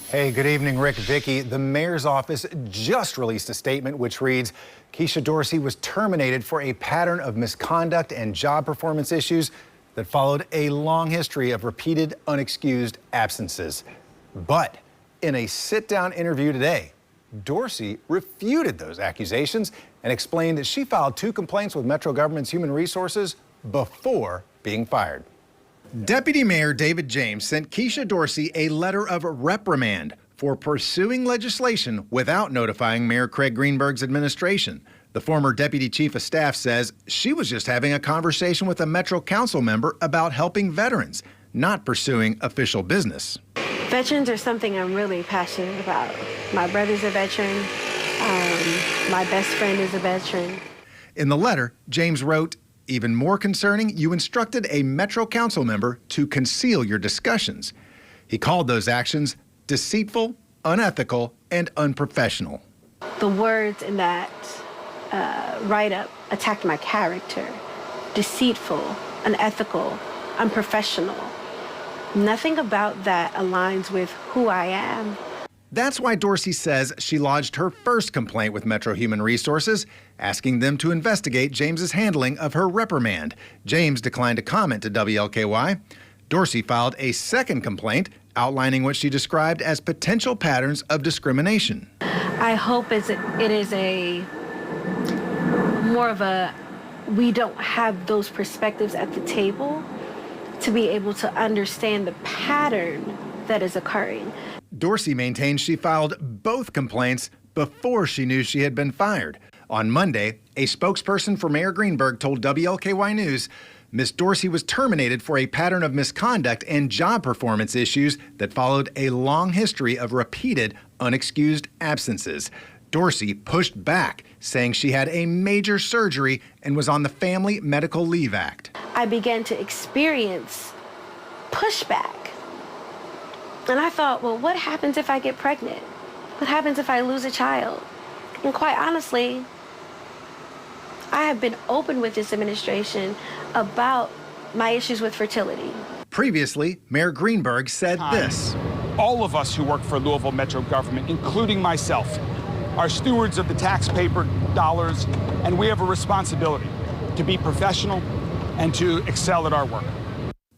Hey, good evening, Rick, Vicky. The mayor's office just released a statement which reads, Keisha Dorsey was terminated for a pattern of misconduct and job performance issues that followed a long history of repeated unexcused absences. But in a sit-down interview today, Dorsey refuted those accusations and explained that she filed 2 complaints with Metro Government's Human Resources before being fired. Deputy Mayor David James sent Keisha Dorsey a letter of reprimand for pursuing legislation without notifying Mayor Craig Greenberg's administration. The former deputy chief of staff says she was just having a conversation with a Metro Council member about helping veterans, not pursuing official business. Veterans are something I'm really passionate about. My brother's a veteran. My best friend is a veteran. In the letter, James wrote, even more concerning, you instructed a Metro Council member to conceal your discussions. He called those actions deceitful, unethical, and unprofessional. The words in that write-up attacked my character. Deceitful, unethical, unprofessional. Nothing about that aligns with who I am. That's why Dorsey says she lodged her first complaint with Metro Human Resources, asking them to investigate James's handling of her reprimand. James declined to comment to WLKY. Dorsey filed a second complaint outlining what she described as potential patterns of discrimination. I hope it is a more of a, we don't have those perspectives at the table to be able to understand the pattern that is occurring. Dorsey maintains she filed both complaints before she knew she had been fired. On Monday, a spokesperson for Mayor Greenberg told WLKY News Ms. Dorsey was terminated for a pattern of misconduct and job performance issues that followed a long history of repeated unexcused absences. Dorsey pushed back, saying she had a major surgery and was on the Family Medical Leave Act. I began to experience pushback. And I thought, well, what happens if I get pregnant? What happens if I lose a child? And quite honestly, I have been open with this administration about my issues with fertility. Previously, Mayor Greenberg said this. All of us who work for Louisville Metro government, including myself, are stewards of the taxpayer dollars, and we have a responsibility to be professional and to excel at our work.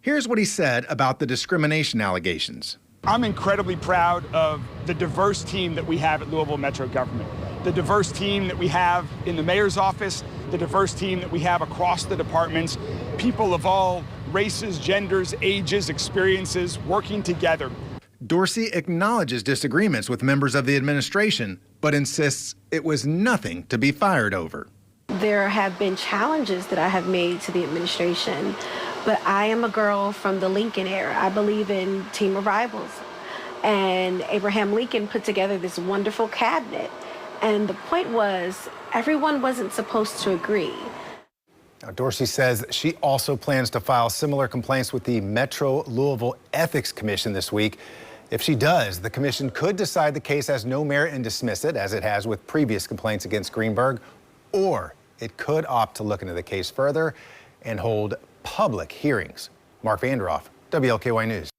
Here's what he said about the discrimination allegations. I'm incredibly proud of the diverse team that we have at Louisville Metro government, the diverse team that we have in the mayor's office, the diverse team that we have across the departments, people of all races, genders, ages, experiences working together. Dorsey acknowledges disagreements with members of the administration, but insists it was nothing to be fired over. There have been challenges that I have made to the administration, but I am a girl from the Lincoln era. I believe in team of rivals. And Abraham Lincoln put together this wonderful cabinet. And the point was, everyone wasn't supposed to agree. Now, Dorsey says she also plans to file similar complaints with the Metro Louisville Ethics Commission this week. If she does, the commission could decide the case has no merit and dismiss it, as it has with previous complaints against Greenberg, or it could opt to look into the case further and hold public hearings. Mark Vanderoff, WLKY News.